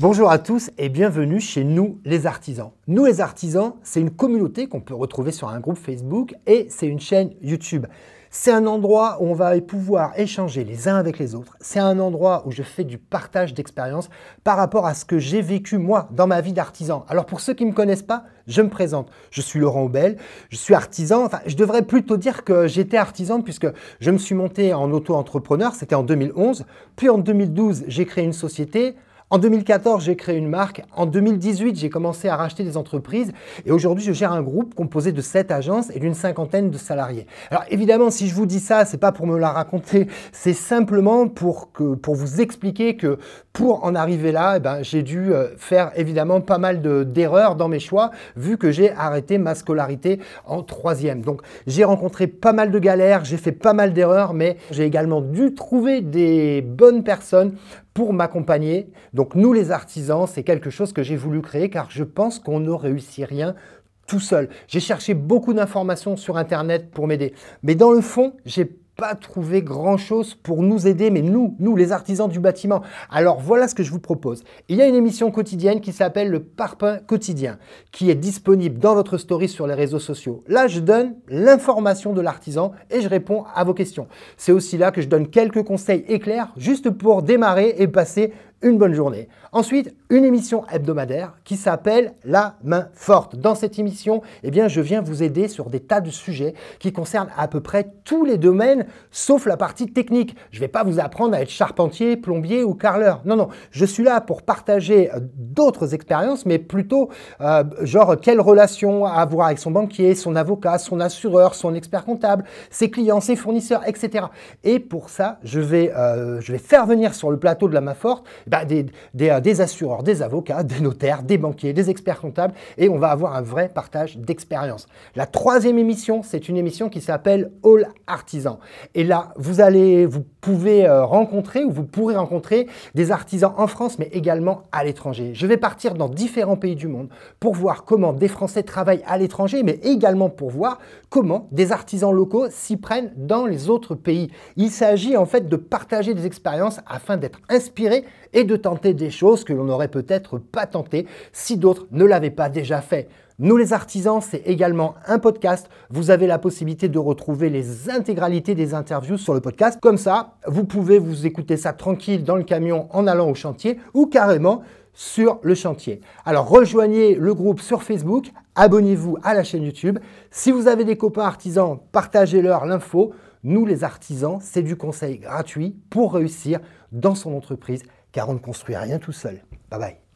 Bonjour à tous et bienvenue chez Nous les Artisans. Nous les Artisans, c'est une communauté qu'on peut retrouver sur un groupe Facebook et c'est une chaîne YouTube. C'est un endroit où on va pouvoir échanger les uns avec les autres. C'est un endroit où je fais du partage d'expérience par rapport à ce que j'ai vécu moi dans ma vie d'artisan. Alors pour ceux qui ne me connaissent pas, je me présente. Je suis Laurent Aubel, je suis artisan. Enfin, je devrais plutôt dire que j'étais artisan puisque je me suis monté en auto-entrepreneur, c'était en 2011. Puis en 2012, j'ai créé une société. En 2014, j'ai créé une marque. En 2018, j'ai commencé à racheter des entreprises. Et aujourd'hui, je gère un groupe composé de 7 agences et d'une cinquantaine de salariés. Alors évidemment, si je vous dis ça, c'est pas pour me la raconter. C'est simplement pour vous expliquer que pour en arriver là, j'ai dû faire évidemment pas mal d'erreurs dans mes choix, vu que j'ai arrêté ma scolarité en 3e. Donc j'ai rencontré pas mal de galères, j'ai fait pas mal d'erreurs, mais j'ai également dû trouver des bonnes personnes pour m'accompagner. Donc nous les artisans, c'est quelque chose que j'ai voulu créer car je pense qu'on ne réussit rien tout seul. J'ai cherché beaucoup d'informations sur Internet pour m'aider. Mais dans le fond, j'ai pas trouvé grand-chose pour nous aider, mais nous les artisans du bâtiment. Alors voilà ce que je vous propose. Il y a une émission quotidienne qui s'appelle le Parpaing quotidien, qui est disponible dans votre story sur les réseaux sociaux. Là, je donne l'information de l'artisan et je réponds à vos questions. C'est aussi là que je donne quelques conseils éclairs juste pour démarrer et passer une bonne journée. Ensuite, une émission hebdomadaire qui s'appelle La Main Forte. Dans cette émission, je viens vous aider sur des tas de sujets qui concernent à peu près tous les domaines, sauf la partie technique. Je ne vais pas vous apprendre à être charpentier, plombier ou carreleur. Non, je suis là pour partager d'autres expériences, mais plutôt genre quelle relation avoir avec son banquier, son avocat, son assureur, son expert comptable, ses clients, ses fournisseurs, etc. Et pour ça, je vais faire venir sur le plateau de La Main Forte des assureurs, des avocats, des notaires, des banquiers, des experts comptables et on va avoir un vrai partage d'expérience. La 3e émission, c'est une émission qui s'appelle All Artisan. Et là, vous pourrez rencontrer des artisans en France, mais également à l'étranger. Je vais partir dans différents pays du monde pour voir comment des Français travaillent à l'étranger, mais également pour voir comment des artisans locaux s'y prennent dans les autres pays. Il s'agit en fait de partager des expériences afin d'être inspiré et de tenter des choses que l'on n'aurait peut-être pas tentées si d'autres ne l'avaient pas déjà fait. Nous les artisans, c'est également un podcast. Vous avez la possibilité de retrouver les intégralités des interviews sur le podcast. Comme ça, vous pouvez vous écouter ça tranquille dans le camion en allant au chantier ou carrément sur le chantier. Alors rejoignez le groupe sur Facebook, abonnez-vous à la chaîne YouTube. Si vous avez des copains artisans, partagez-leur l'info. Nous les artisans, c'est du conseil gratuit pour réussir dans son entreprise car on ne construit rien tout seul. Bye bye.